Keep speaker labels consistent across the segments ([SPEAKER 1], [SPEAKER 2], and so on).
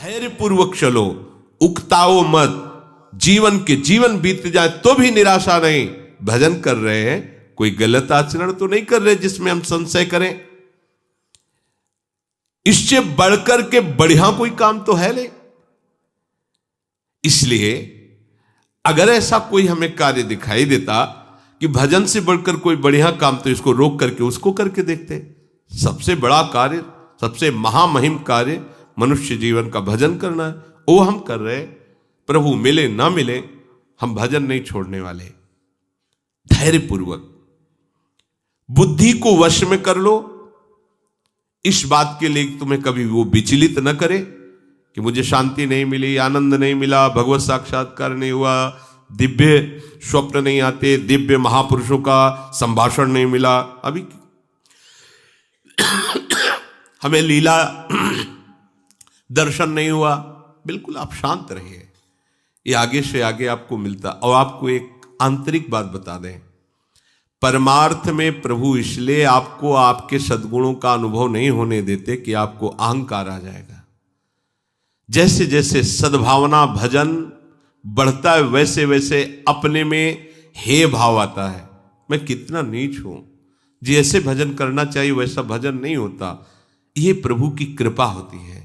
[SPEAKER 1] धैर्य पूर्वक चलो, उकताओ मत। जीवन बीत जाए तो भी निराशा नहीं। भजन कर रहे हैं, कोई गलत आचरण तो नहीं कर रहे जिसमें हम संशय करें। इससे बढ़कर के बढ़िया कोई काम तो है नहीं। इसलिए अगर ऐसा कोई हमें कार्य दिखाई देता कि भजन से बढ़कर कोई बढ़िया काम, तो इसको रोक करके उसको करके देखते। सबसे बड़ा कार्य, सबसे महामहिम कार्य मनुष्य जीवन का भजन करना है, वो हम कर रहे। प्रभु मिले ना मिले, हम भजन नहीं छोड़ने वाले। धैर्य पूर्वक बुद्धि को वश में कर लो। इस बात के लिए तुम्हें कभी वो विचलित न करे कि मुझे शांति नहीं मिली, आनंद नहीं मिला, भगवत साक्षात्कार नहीं हुआ, दिव्य स्वप्न नहीं आते, दिव्य महापुरुषों का संभाषण नहीं मिला, अभी हमें लीला दर्शन नहीं हुआ। बिल्कुल आप शांत रहिए, ये आगे से आगे आपको मिलता। और आपको एक आंतरिक बात बता दें, परमार्थ में प्रभु इसलिए आपको आपके सद्गुणों का अनुभव नहीं होने देते कि आपको अहंकार आ जाएगा। जैसे जैसे सद्भावना भजन बढ़ता है, वैसे वैसे अपने में हे भाव आता है, मैं कितना नीच हूं, जैसे भजन करना चाहिए वैसा भजन नहीं होता। ये प्रभु की कृपा होती है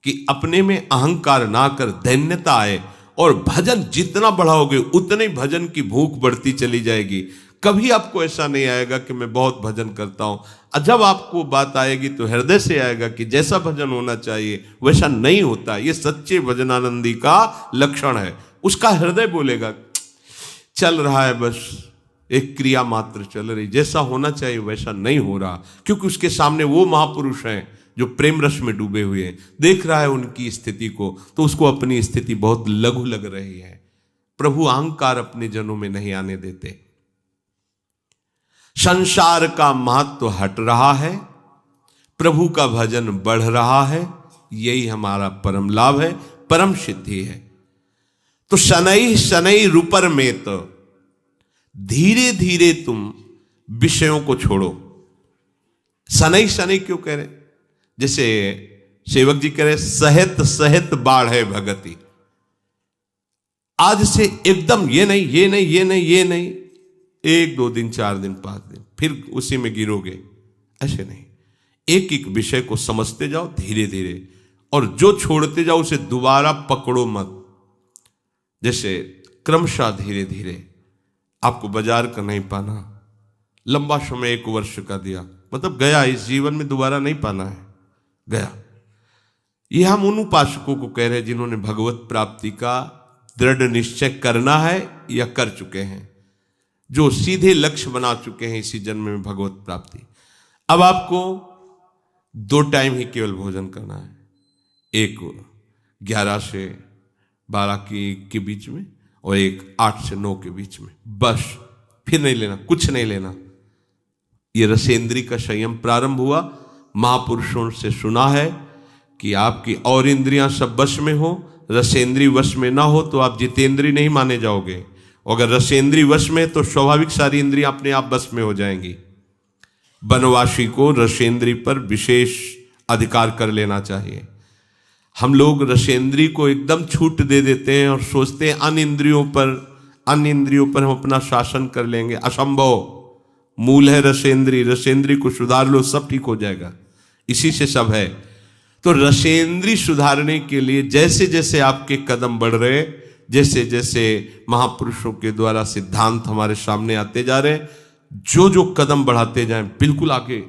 [SPEAKER 1] कि अपने में अहंकार ना कर दैन्यता आए, और भजन जितना बढ़ाओगे उतने भजन की भूख बढ़ती चली जाएगी। कभी आपको ऐसा नहीं आएगा कि मैं बहुत भजन करता हूं। जब आपको बात आएगी तो हृदय से आएगा कि जैसा भजन होना चाहिए वैसा नहीं होता। ये सच्चे भजनानंदी का लक्षण है। उसका हृदय बोलेगा चल रहा है, बस एक क्रिया मात्र चल रही, जैसा होना चाहिए वैसा नहीं हो रहा, क्योंकि उसके सामने वो महापुरुष हैं जो प्रेम रस में डूबे हुए हैं। देख रहा है उनकी स्थिति को, तो उसको अपनी स्थिति बहुत लघु लग रही है। प्रभु अहंकार अपने जनों में नहीं आने देते। संसार का महत्व हट रहा है, प्रभु का भजन बढ़ रहा है, यही हमारा परम लाभ है, परम सिद्धि है। तो शनै शनै रूपर में तो धीरे धीरे तुम विषयों को छोड़ो। शनै शनै क्यों कह रहे? जैसे सेवक जी कह रहे सहित सहित बाढ़ है भगति। आज से एकदम ये नहीं ये नहीं ये नहीं ये नहीं, 1 2 दिन 4 दिन 5 दिन फिर उसी में गिरोगे, ऐसे नहीं। एक एक विषय को समझते जाओ धीरे धीरे, और जो छोड़ते जाओ उसे दोबारा पकड़ो मत। जैसे क्रमशः धीरे धीरे आपको बाजार का नहीं पाना, लंबा समय 1 वर्ष का दिया, मतलब गया, इस जीवन में दोबारा नहीं पाना है, गया। ये हम उन उपासकों को कह रहे हैं जिन्होंने भगवत प्राप्ति का दृढ़ निश्चय करना है या कर चुके हैं, जो सीधे लक्ष्य बना चुके हैं इसी जन्म में भगवत प्राप्ति। अब आपको 2 टाइम ही केवल भोजन करना है, एक 11 से 12 के बीच में, और एक 8 से 9 के बीच में, बस। फिर नहीं लेना, कुछ नहीं लेना। ये रसेंद्री का संयम प्रारंभ हुआ। महापुरुषों से सुना है कि आपकी और इंद्रियां सब वश में हो, रसेंद्री वश में ना हो तो आप जितेंद्री नहीं माने जाओगे। अगर रसेंद्री वश में तो स्वाभाविक सारी इंद्रियां अपने आप वश में हो जाएंगी। वनवासी को रसेंद्री पर विशेष अधिकार कर लेना चाहिए। हम लोग रसेंद्री को एकदम छूट दे देते हैं और सोचते हैं अन्य इंद्रियों पर हम अपना शासन कर लेंगे। असंभव। मूल है रसेंद्री, रसेंद्री को सुधार लो, सब ठीक हो जाएगा। इसी से सब है। तो रसेंद्री सुधारने के लिए जैसे जैसे आपके कदम बढ़ रहे, जैसे जैसे महापुरुषों के द्वारा सिद्धांत हमारे सामने आते जा रहे, जो जो कदम बढ़ाते जाएं, बिल्कुल आगे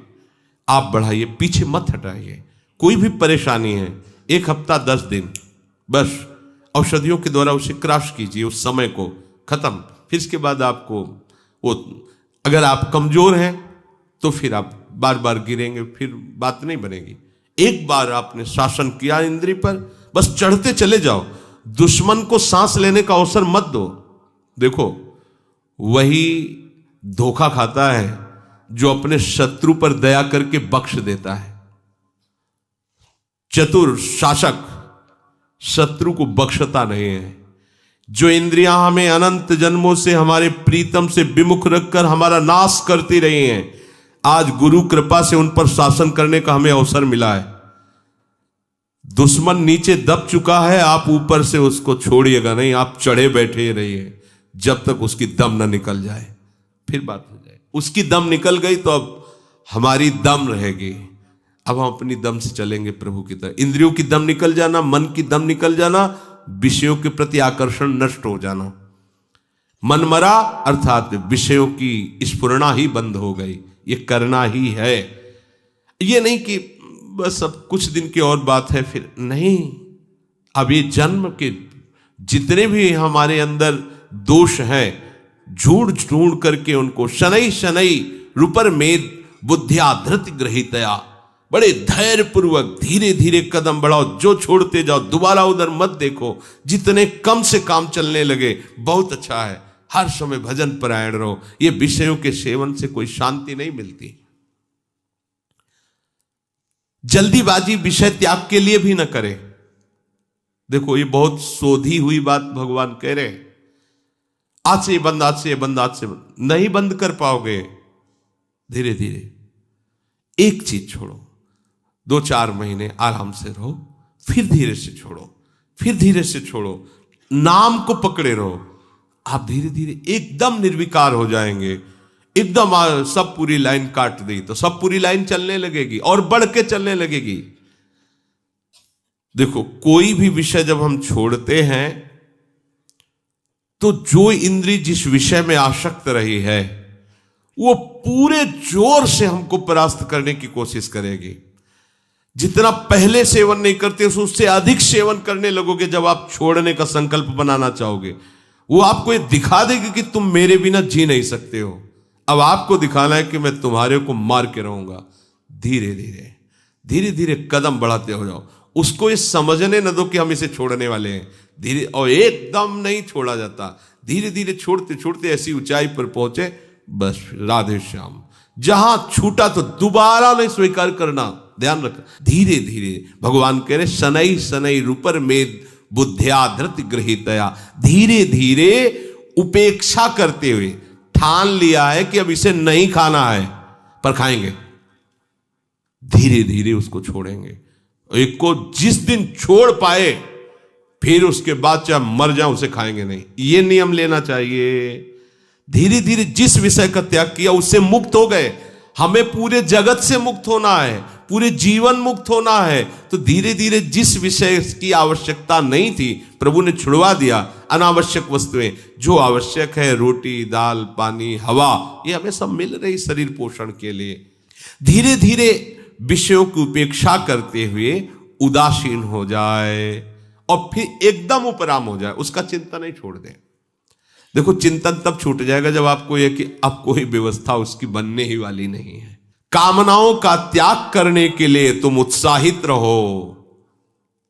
[SPEAKER 1] आप बढ़ाइए, पीछे मत हटाइए। कोई भी परेशानी है, 1 हफ्ता 10 दिन, बस औषधियों के द्वारा उसे क्रॉस कीजिए, उस समय को खत्म। फिर इसके बाद आपको वो, अगर आप कमजोर हैं तो फिर आप बार बार गिरेंगे, फिर बात नहीं बनेगी। एक बार आपने शासन किया इंद्रिय पर, बस चढ़ते चले जाओ। दुश्मन को सांस लेने का अवसर मत दो। देखो, वही धोखा खाता है जो अपने शत्रु पर दया करके बख्श देता है। चतुर शासक शत्रु को बख्शता नहीं है। जो इंद्रियां हमें अनंत जन्मों से हमारे प्रीतम से विमुख रखकर हमारा नाश करती रही हैं, आज गुरु कृपा से उन पर शासन करने का हमें अवसर मिला है। दुश्मन नीचे दब चुका है, आप ऊपर से उसको छोड़िएगा नहीं, आप चढ़े बैठे रहिए जब तक उसकी दम ना निकल जाए, फिर बात हो जाए। उसकी दम निकल गई तो अब हमारी दम रहेगी, अब हम अपनी दम से चलेंगे प्रभु की तरह। इंद्रियों की दम निकल जाना, मन की दम निकल जाना, विषयों के प्रति आकर्षण नष्ट हो जाना, मन मरा अर्थात विषयों की स्फुरना ही बंद हो गई। ये करना ही है, ये नहीं कि बस अब कुछ दिन की और बात है फिर नहीं। अब ये जन्म के जितने भी हमारे अंदर दोष हैं, ढूंढ ढूंढ करके उनको शनै शनै रुपर मेद बुद्धिया धृति ग्रहितया, बड़े धैर्य पूर्वक धीरे धीरे कदम बढ़ाओ, जो छोड़ते जाओ दोबारा उधर मत देखो। जितने कम से काम चलने लगे बहुत अच्छा है। हर समय भजन परायण रहो। ये विषयों के सेवन से कोई शांति नहीं मिलती। जल्दीबाजी विषय त्याग के लिए भी न करें। देखो ये बहुत शोधी हुई बात भगवान कह रहे, आज से ये बंद, आज से ये बंद, आज से बंद। नहीं बंद कर पाओगे। धीरे धीरे एक चीज छोड़ो, 2-4 महीने आराम से रहो, फिर धीरे से छोड़ो, फिर धीरे से छोड़ो। नाम को पकड़े रहो, आप धीरे धीरे एकदम निर्विकार हो जाएंगे। एकदम सब पूरी लाइन काट दी तो सब पूरी लाइन चलने लगेगी और बढ़ के चलने लगेगी। देखो कोई भी विषय जब हम छोड़ते हैं तो जो इंद्री जिस विषय में आसक्त रही है वो पूरे जोर से हमको परास्त करने की कोशिश करेगी। जितना पहले सेवन नहीं करते उससे अधिक सेवन करने लगोगे। जब आप छोड़ने का संकल्प बनाना चाहोगे वो आपको ये दिखा देगी कि तुम मेरे बिना जी नहीं सकते हो। अब आपको दिखाना है कि मैं तुम्हारे को मार के रहूंगा। धीरे धीरे धीरे धीरे कदम बढ़ाते हो जाओ। उसको ये समझने न दो कि हम इसे छोड़ने वाले हैं। धीरे, और एकदम नहीं छोड़ा जाता। धीरे धीरे छोड़ते छोड़ते ऐसी ऊंचाई पर पहुंचे, बस राधे श्याम। जहां छूटा तो दोबारा नहीं स्वीकार करना, ध्यान रखना। धीरे धीरे भगवान कह रहे शनै शनै रूपर मेद बुद्धिया धृति गृहीतया। धीरे धीरे उपेक्षा करते हुए ठान लिया है कि अब इसे नहीं खाना है पर खाएंगे। धीरे धीरे उसको छोड़ेंगे। एक को जिस दिन छोड़ पाए फिर उसके बाद चाहे मर जाए उसे खाएंगे नहीं। ये नियम लेना चाहिए। धीरे धीरे जिस विषय का त्याग किया उससे मुक्त हो गए। हमें पूरे जगत से मुक्त होना है, पूरे जीवन मुक्त होना है। तो धीरे धीरे जिस विषय की आवश्यकता नहीं थी प्रभु ने छुड़वा दिया। अनावश्यक वस्तुएं जो आवश्यक है, रोटी दाल पानी हवा, ये हमें सब मिल रही शरीर पोषण के लिए। धीरे धीरे विषयों की उपेक्षा करते हुए उदासीन हो जाए और फिर एकदम उपराम हो जाए, उसका चिंतन नहीं छोड़ दे। देखो चिंतन तब छूट जाएगा जब आपको यह कि अब कोई व्यवस्था उसकी बनने ही वाली नहीं है। कामनाओं का त्याग करने के लिए तुम उत्साहित रहो।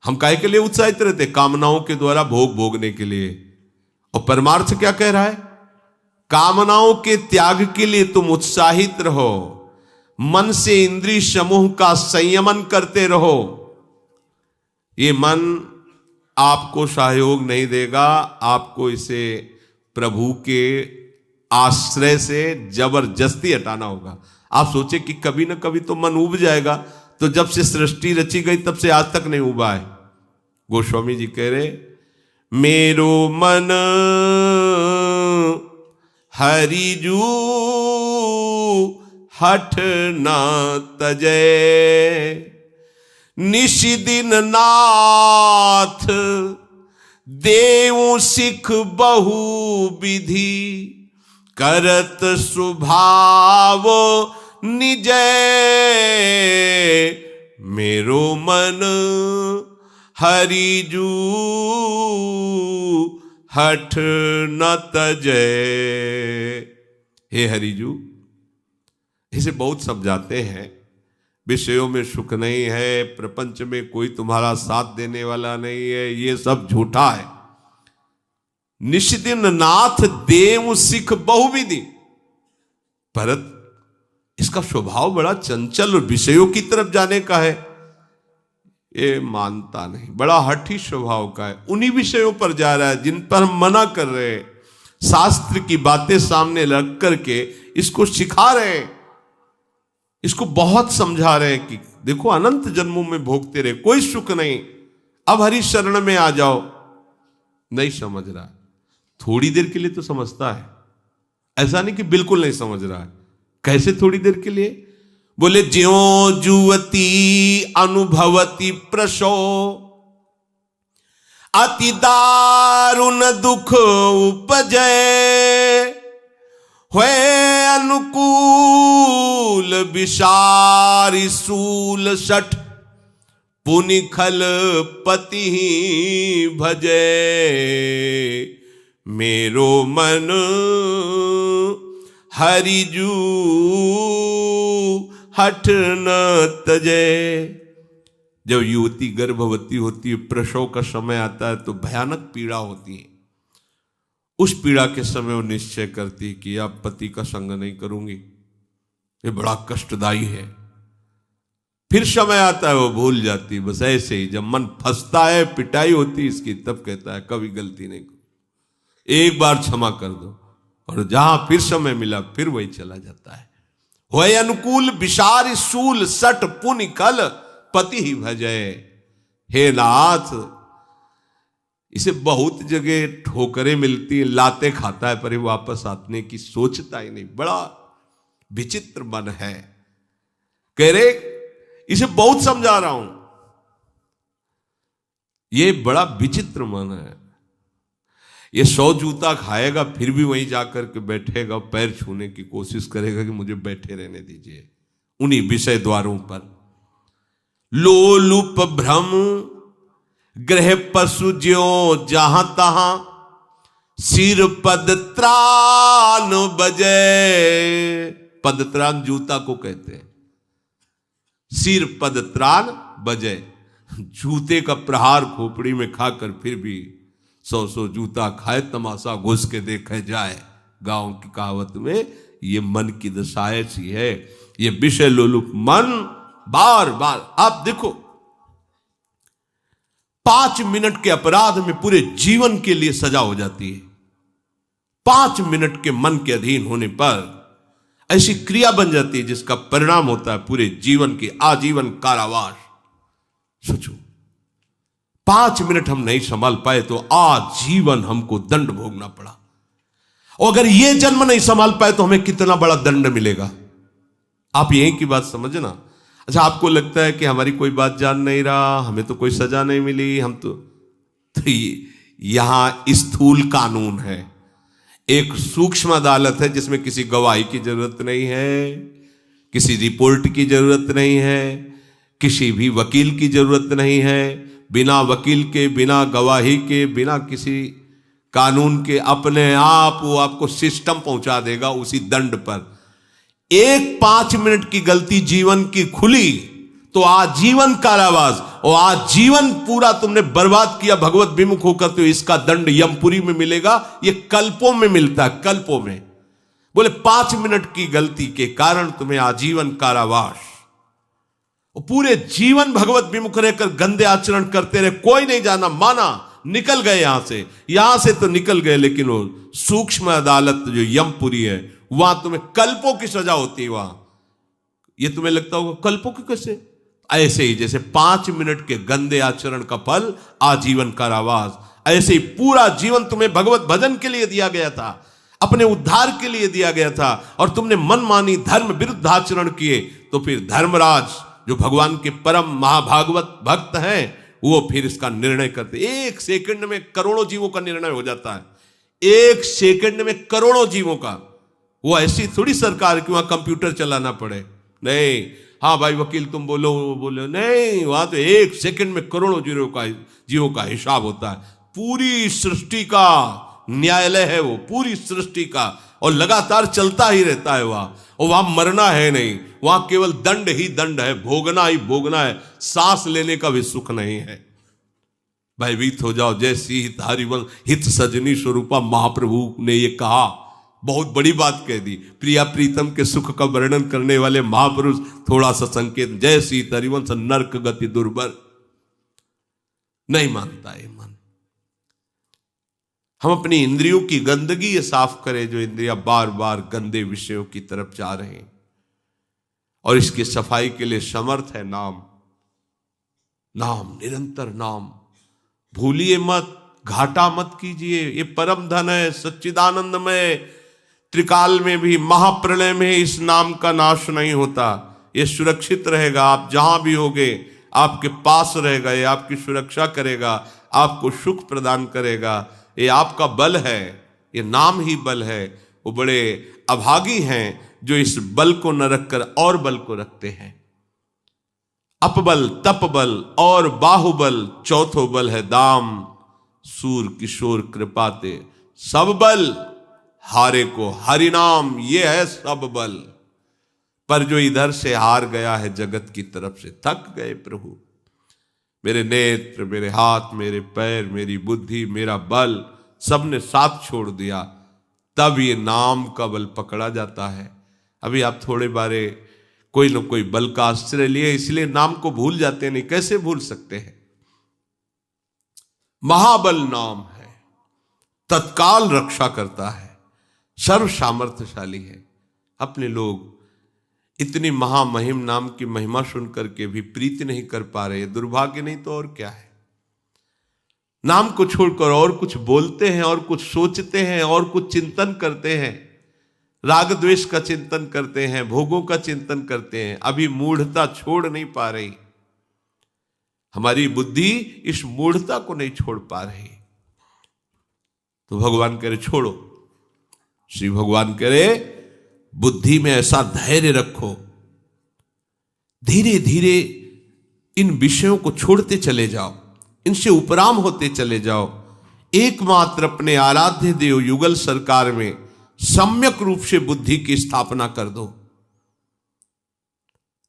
[SPEAKER 1] हम काहे के लिए उत्साहित रहते? कामनाओं के द्वारा भोग भोगने के लिए। और परमार्थ क्या कह रहा है? कामनाओं के त्याग के लिए तुम उत्साहित रहो। मन से इंद्रिय समूह का संयमन करते रहो। ये मन आपको सहयोग नहीं देगा, आपको इसे प्रभु के आश्रय से जबरदस्ती हटाना होगा। आप सोचे कि कभी ना कभी तो मन उब जाएगा, तो जब से सृष्टि रची गई तब से आज तक नहीं उबा है। गोस्वामी जी कह रहे मेरो मन हरिजू हठ न तजय, निशिदिन नाथ देव सिख बहु विधि, करत स्वभाव निजय, मेरो मन हरिजू हठ न तजय। हे हरिजू, इसे बहुत समझाते हैं। विषयों में सुख नहीं है, प्रपंच में कोई तुम्हारा साथ देने वाला नहीं है, ये सब झूठा है। निशिदिन नाथ देव सिख बहुविधि, भरत इसका स्वभाव बड़ा चंचल और विषयों की तरफ जाने का है, ये मानता नहीं, बड़ा हठी स्वभाव का है। उन्हीं विषयों पर जा रहा है जिन पर हम मना कर रहे हैं। शास्त्र की बातें सामने रख करके इसको सिखा रहे हैं। इसको बहुत समझा रहे हैं कि देखो अनंत जन्मों में भोगते रहे, कोई सुख नहीं, अब हरि शरण में आ जाओ। नहीं समझ रहा, थोड़ी देर के लिए तो समझता है, ऐसा नहीं कि बिल्कुल नहीं समझ रहा है। कैसे थोड़ी देर के लिए? बोले ज्यों जुवती अनुभवती प्रसो अति दारुण दुख उपजय हुए अनुकूल विसारी सूल सठ पुनि खल पति भजे मेरो मन हरिजू हठ न तजे। जब युवती गर्भवती होती है, प्रसव का समय आता है तो भयानक पीड़ा होती है। उस पीड़ा के समय वो निश्चय करती है कि अब पति का संग नहीं करूंगी, ये बड़ा कष्टदायी है। फिर समय आता है वो भूल जाती है। बस ऐसे ही जब मन फंसता है, पिटाई होती है इसकी, तब कहता है कभी गलती नहीं करूं, एक बार क्षमा कर दो। और जहां फिर समय मिला फिर वही चला जाता है। वही अनुकूल विसार सूल सट पुनि कल पति ही भजे। हे नाथ, इसे बहुत जगह ठोकरें मिलती है, लाते खाता है, पर वापस आने की सोचता ही नहीं। बड़ा विचित्र मन है। कह रहे इसे बहुत समझा रहा हूं, ये बड़ा विचित्र मन है। ये 100 जूता खाएगा फिर भी वहीं जाकर के बैठेगा, पैर छूने की कोशिश करेगा कि मुझे बैठे रहने दीजिए उन्हीं विषय द्वारों पर। लोलुप भ्रम ग्रह पशु ज्यों जहां तहां सिर पद त्राण बजे। पद त्राण जूता को कहते हैं, सिर पद त्राण बजे। जूते का प्रहार खोपड़ी में खाकर फिर भी 100 जूता खाए, तमाशा घुस के देखे जाए। गांव की कहावत में ये मन की दशा ऐसी है। ये विषय लोलुप मन बार बार, आप देखो 5 मिनट के अपराध में पूरे जीवन के लिए सजा हो जाती है। 5 मिनट के मन के अधीन होने पर ऐसी क्रिया बन जाती है जिसका परिणाम होता है पूरे जीवन की आजीवन कारावास। सोचो, 5 मिनट हम नहीं संभाल पाए तो आजीवन हमको दंड भोगना पड़ा। और अगर ये जन्म नहीं संभाल पाए तो हमें कितना बड़ा दंड मिलेगा। आप यही की बात समझना। अच्छा, आपको लगता है कि हमारी कोई बात जान नहीं रहा, हमें तो कोई सजा नहीं मिली, हम तो यहां स्थूल कानून है। एक सूक्ष्म अदालत है जिसमें किसी गवाही की जरूरत नहीं है, किसी रिपोर्ट की जरूरत नहीं है, किसी भी वकील की जरूरत नहीं है। बिना वकील के, बिना गवाही के, बिना किसी कानून के अपने आप वो आपको सिस्टम पहुंचा देगा उसी दंड पर। एक 5 मिनट की गलती जीवन की खुली तो आजीवन कारावास, और आजीवन पूरा तुमने बर्बाद किया भगवत विमुख होकर, तो इसका दंड यमपुरी में मिलेगा। ये कल्पों में मिलता है, कल्पों में। बोले 5 मिनट की गलती के कारण तुम्हें आजीवन कारावास, और पूरे जीवन भगवत विमुख रहकर गंदे आचरण करते रहे, कोई नहीं जाना, माना, निकल गए यहां से तो निकल गए, लेकिन वो सूक्ष्म अदालत जो यमपुरी है वहां तुम्हें कल्पों की सजा होती है। वहां ये तुम्हें लगता होगा कल्पों की कैसे? ऐसे ही जैसे 5 मिनट के गंदे आचरण का फल आजीवन कारावास, ऐसे ही पूरा जीवन तुम्हें भगवत भजन के लिए दिया गया था, अपने उद्धार के लिए दिया गया था, और तुमने मनमानी धर्म विरुद्ध आचरण किए। तो फिर धर्मराज जो भगवान के परम महाभागवत भक्त हैं, वो फिर इसका निर्णय करते। 1 सेकंड में करोड़ों जीवों का निर्णय हो जाता है। 1 सेकंड में करोड़ों जीवों का। वो ऐसी थोड़ी सरकार कि वहां कंप्यूटर चलाना पड़े, नहीं। हाँ भाई वकील तुम बोलो, वो बोलो, नहीं। वहां तो 1 सेकंड में करोड़ों जीवों का हिसाब होता है। पूरी सृष्टि का न्यायालय है वो, पूरी सृष्टि का, और लगातार चलता ही रहता है वहां। और वहां मरना है नहीं, वहां केवल दंड ही दंड है, भोगना ही भोगना है, सांस लेने का भी सुख नहीं है। भयभीत हो जाओ, जैसी हित हरिवंश हित सजनी स्वरूपा महाप्रभु ने ये कहा, बहुत बड़ी बात कह दी। प्रिया प्रीतम के सुख का वर्णन करने वाले महापुरुष थोड़ा सा संकेत, जैसी हरिवंश नरक गति दुर्बर। नहीं मानता है मन। हम अपनी इंद्रियों की गंदगी ये साफ करें, जो इंद्रियां बार बार गंदे विषयों की तरफ जा रहे हैं। और इसकी सफाई के लिए समर्थ है नाम। नाम, निरंतर नाम, भूलिए मत, घाटा मत कीजिए। ये परम धन है, सच्चिदानंदमय। त्रिकाल में भी, महाप्रलय में इस नाम का नाश नहीं होता। ये सुरक्षित रहेगा, आप जहां भी होगे आपके पास रहेगा। ये आपकी सुरक्षा करेगा, आपको सुख प्रदान करेगा। ये आपका बल है, ये नाम ही बल है। वो बड़े अभागी हैं जो इस बल को न रखकर और बल को रखते हैं। अपबल, तपबल और बाहुबल, चौथो बल है दाम। सूर किशोर कृपाते सब बल, हारे को हरिनाम, ये है सब बल। पर जो इधर से हार गया है जगत की तरफ से, थक गए प्रभु। मेरे नेत्र, मेरे हाथ, मेरे पैर, मेरी बुद्धि, मेरा बल, सबने साथ छोड़ दिया, तब ये नाम का बल पकड़ा जाता है। अभी आप थोड़े बारे कोई न कोई बल का आश्रय लिए, इसलिए नाम को भूल जाते नहीं। कैसे भूल सकते हैं? महाबल नाम है, तत्काल रक्षा करता है, सर्व सामर्थ्यशाली है। अपने लोग इतनी महामहिम नाम की महिमा सुनकर के भी प्रीति नहीं कर पा रहे। दुर्भाग्य नहीं तो और क्या है। नाम को छोड़कर और कुछ बोलते हैं, और कुछ सोचते हैं, और कुछ चिंतन करते हैं। राग द्वेष का चिंतन करते हैं, भोगों का चिंतन करते हैं। अभी मूढ़ता छोड़ नहीं पा रही। हमारी बुद्धि इस मूढ़ता को नहीं छोड़ पा रही। तो भगवान कह रहे छोड़ो। श्री भगवान कह रहे बुद्धि में ऐसा धैर्य रखो, धीरे धीरे इन विषयों को छोड़ते चले जाओ, इनसे उपराम होते चले जाओ। एकमात्र अपने आराध्य देव युगल सरकार में सम्यक रूप से बुद्धि की स्थापना कर दो।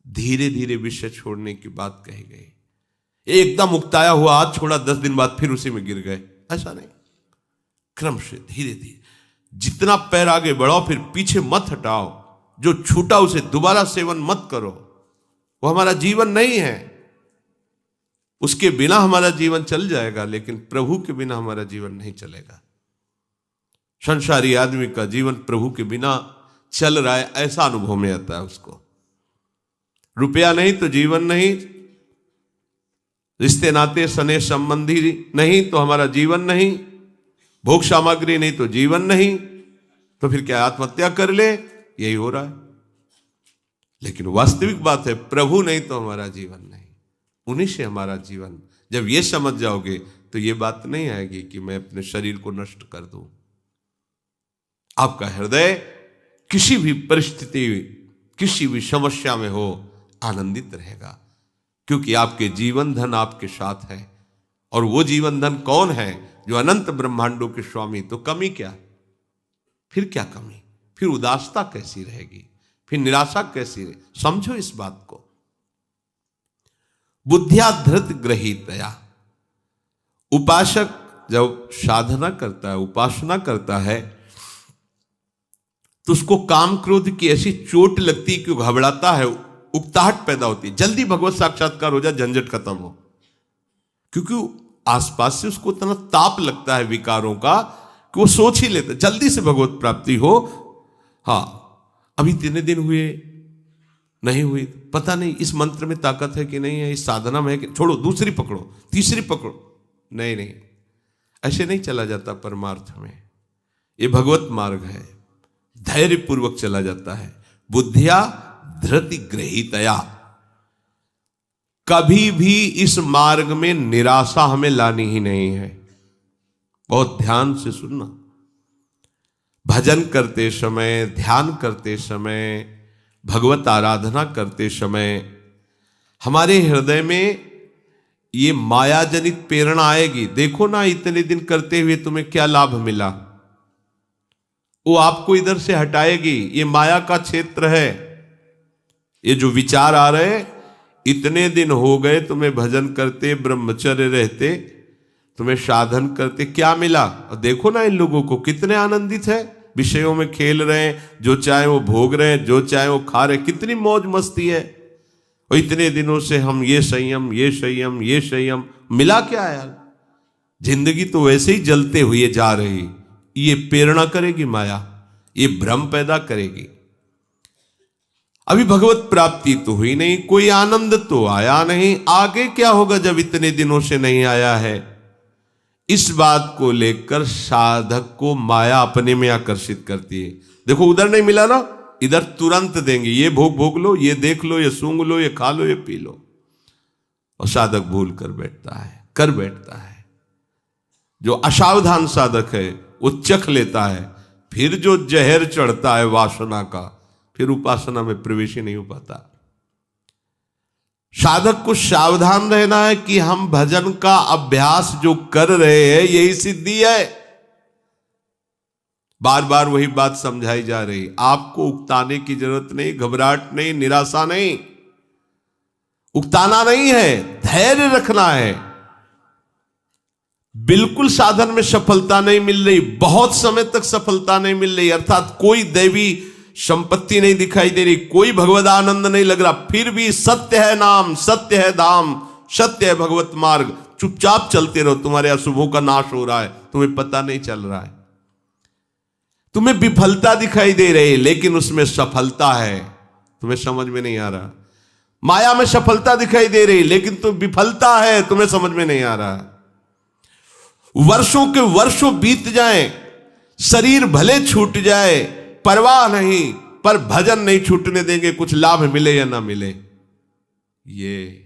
[SPEAKER 1] धीरे धीरे विषय छोड़ने की बात कही गई। एकदम उकताया हुआ हाथ छोड़ा, 10 दिन बाद फिर उसी में गिर गए, ऐसा नहीं। क्रम से धीरे धीरे जितना पैर आगे बढ़ाओ, फिर पीछे मत हटाओ। जो छूटा उसे दोबारा सेवन मत करो। वो हमारा जीवन नहीं है। उसके बिना हमारा जीवन चल जाएगा, लेकिन प्रभु के बिना हमारा जीवन नहीं चलेगा। संसारी आदमी का जीवन प्रभु के बिना चल रहा है, ऐसा अनुभव में आता है उसको। रुपया नहीं तो जीवन नहीं, रिश्ते नाते सने संबंधी नहीं तो हमारा जीवन नहीं, भोग सामग्री नहीं तो जीवन नहीं। तो फिर क्या आत्महत्या कर ले? यही हो रहा है। लेकिन वास्तविक बात है, प्रभु नहीं तो हमारा जीवन नहीं, उन्हीं से हमारा जीवन। जब ये समझ जाओगे तो ये बात नहीं आएगी कि मैं अपने शरीर को नष्ट कर दूं। आपका हृदय किसी भी परिस्थिति, किसी भी समस्या में हो, आनंदित रहेगा, क्योंकि आपके जीवन धन आपके साथ है। और वो जीवन धन कौन है? जो अनंत ब्रह्मांडों के स्वामी। तो कमी क्या? फिर क्या कमी? फिर उदासता कैसी रहेगी? फिर निराशा कैसी रहे? समझो इस बात को। बुद्धिया धृत ग्रहीतया। उपासक जब साधना करता है, उपासना करता है, तो उसको काम क्रोध की ऐसी चोट लगती कि वो घबराता है, उकताहट पैदा होती है। जल्दी भगवत साक्षात्कार हो जाए, झंझट खत्म हो। क्योंकि आसपास से उसको इतना ताप लगता है विकारों का कि वो सोच ही लेता जल्दी से भगवत प्राप्ति हो। हाँ, अभी इतने दिन हुए, नहीं हुई, पता नहीं इस मंत्र में ताकत है कि नहीं है, इस साधना में है कि, छोड़ो, दूसरी पकड़ो, तीसरी पकड़ो। नहीं नहीं, ऐसे नहीं चला जाता परमार्थ में। ये भगवत मार्ग है, धैर्य पूर्वक चला जाता है। बुद्धिया धृति ग्रहीतया। कभी भी इस मार्ग में निराशा हमें लानी ही नहीं है। बहुत ध्यान से सुनना। भजन करते समय, ध्यान करते समय, भगवत आराधना करते समय हमारे हृदय में ये माया जनित प्रेरणा आएगी। देखो ना, इतने दिन करते हुए तुम्हें क्या लाभ मिला, वो आपको इधर से हटाएगी। ये माया का क्षेत्र है। ये जो विचार आ रहे, इतने दिन हो गए तुम्हें भजन करते, ब्रह्मचर्य रहते, तुम्हें साधन करते, क्या मिला? और देखो ना इन लोगों को कितने आनंदित है, विषयों में खेल रहे हैं, जो चाहे वो भोग रहे हैं, जो चाहे वो खा रहे हैं, कितनी मौज मस्ती है। और इतने दिनों से हम ये संयम, ये संयम, ये संयम, मिला क्या यार? जिंदगी तो वैसे ही जलते हुए जा रही। ये प्रेरणा करेगी माया, ये भ्रम पैदा करेगी। अभी भगवत प्राप्ति तो हुई नहीं, कोई आनंद तो आया नहीं, आगे क्या होगा जब इतने दिनों से नहीं आया है। इस बात को लेकर साधक को माया अपने में आकर्षित करती है। देखो उधर नहीं मिला ना, इधर तुरंत देंगे, ये भोग भोग लो, ये देख लो, ये सूंघ लो, ये खा लो, ये पी लो। और साधक भूल कर बैठता है। जो असावधान साधक है वो चख लेता है, फिर जो जहर चढ़ता है वासना का, फिर उपासना में प्रवेश ही नहीं हो पाता। साधक को सावधान रहना है कि हम भजन का अभ्यास जो कर रहे हैं यही सिद्धि है। बार बार वही बात समझाई जा रही, आपको उकताने की जरूरत नहीं, घबराहट नहीं, निराशा नहीं, उकताना नहीं है, धैर्य रखना है। बिल्कुल साधन में सफलता नहीं मिल रही, बहुत समय तक सफलता नहीं मिल रही, अर्थात कोई दैवी संपत्ति नहीं दिखाई दे रही, कोई भगवद आनंद नहीं लग रहा, फिर भी सत्य है नाम, सत्य है धाम, सत्य है भगवत मार्ग, चुपचाप चलते रहो, तुम्हारे अशुभों का नाश हो रहा है, तुम्हें पता नहीं चल रहा है। तुम्हें विफलता दिखाई दे रही लेकिन उसमें सफलता है, तुम्हें समझ में नहीं आ रहा। माया में सफलता दिखाई दे रही लेकिन तो विफलता है, तुम्हें समझ में नहीं आ रहा। वर्षों के वर्षों बीत जाएं, शरीर भले छूट जाए, परवाह नहीं, पर भजन नहीं छूटने देंगे, कुछ लाभ मिले या ना मिले। ये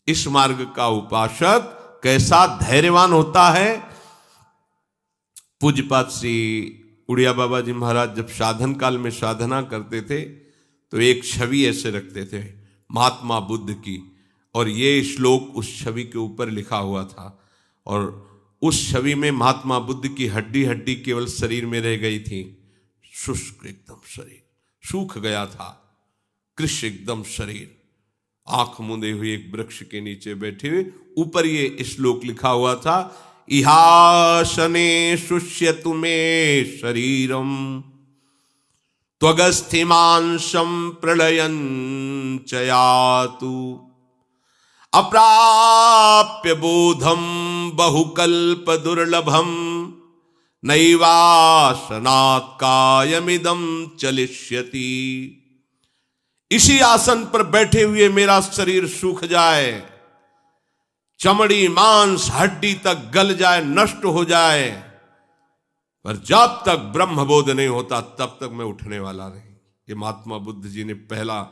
[SPEAKER 1] इस मार्ग का उपासक कैसा धैर्यवान होता है। पूज्यपाद श्री उड़िया बाबा जी महाराज जब साधन काल में साधना करते थे तो एक छवि ऐसे रखते थे महात्मा बुद्ध की, और ये श्लोक उस छवि के ऊपर लिखा हुआ था, और उस छवि में महात्मा बुद्ध की हड्डी हड्डी केवल शरीर में रह गई थी, शुष्क एकदम शरीर सूख गया था, कृष्ण एकदम शरीर, आंख मूंदे हुए एक वृक्ष के नीचे बैठे हुए, ऊपर ये श्लोक लिखा हुआ था, इहासने शुष्यतु मे शरीरम त्वगस्थिमांशं प्रलयं च यातु अप्राप्य बोधम बहुकल्प दुर्लभम नैवासनात् कायमिदं चलिष्यति। इसी आसन पर बैठे हुए मेरा शरीर सूख जाए, चमड़ी मांस हड्डी तक गल जाए, नष्ट हो जाए, पर जब तक ब्रह्मबोध नहीं होता तब तक मैं उठने वाला नहीं। ये महात्मा बुद्ध जी ने पहला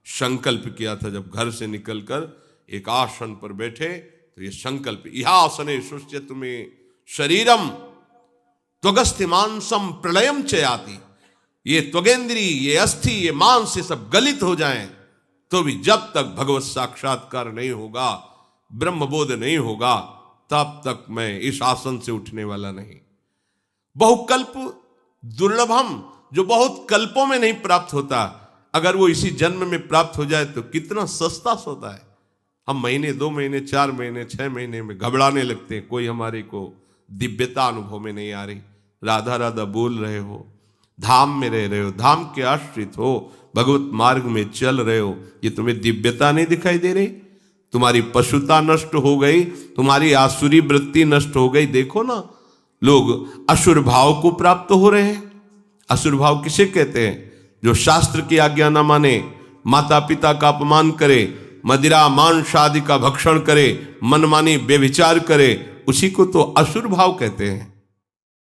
[SPEAKER 1] संकल्प किया था जब घर से निकलकर एक आसन पर बैठे, तो ये संकल्प, यह आसने शुष्यतु मे शरीरम त्वगस्थिमांसम प्रलयम च याति। ये त्वगेंद्री, ये अस्थि, ये मांस, ये सब गलित हो जाएं, तो भी जब तक भगवत साक्षात्कार नहीं होगा, ब्रह्मबोध नहीं होगा, तब तक मैं इस आसन से उठने वाला नहीं। बहुकल्प दुर्लभम, जो बहुत कल्पों में नहीं प्राप्त होता, अगर वो इसी जन्म में प्राप्त हो जाए तो कितना सस्ता सौदा है। हम महीने, 2 महीने, 4 महीने, 6 महीने में घबराने लगते हैं, कोई हमारे को दिव्यता अनुभव में नहीं आ रही। राधा राधा बोल रहे हो, धाम में रह रहे हो, धाम के आश्रित हो, भगवत मार्ग में चल रहे हो, ये तुम्हें दिव्यता नहीं दिखाई दे रही? तुम्हारी पशुता नष्ट हो गई, तुम्हारी आसुरी वृत्ति नष्ट हो गई। देखो ना, लोग असुर भाव को प्राप्त हो रहे हैं। असुर भाव किसे कहते हैं? जो शास्त्र की आज्ञा न माने, माता पिता का अपमान करे, मदिरा मांस आदि का भक्षण करे, मनमानी बेविचार करे, उसी को तो असुर भाव कहते हैं।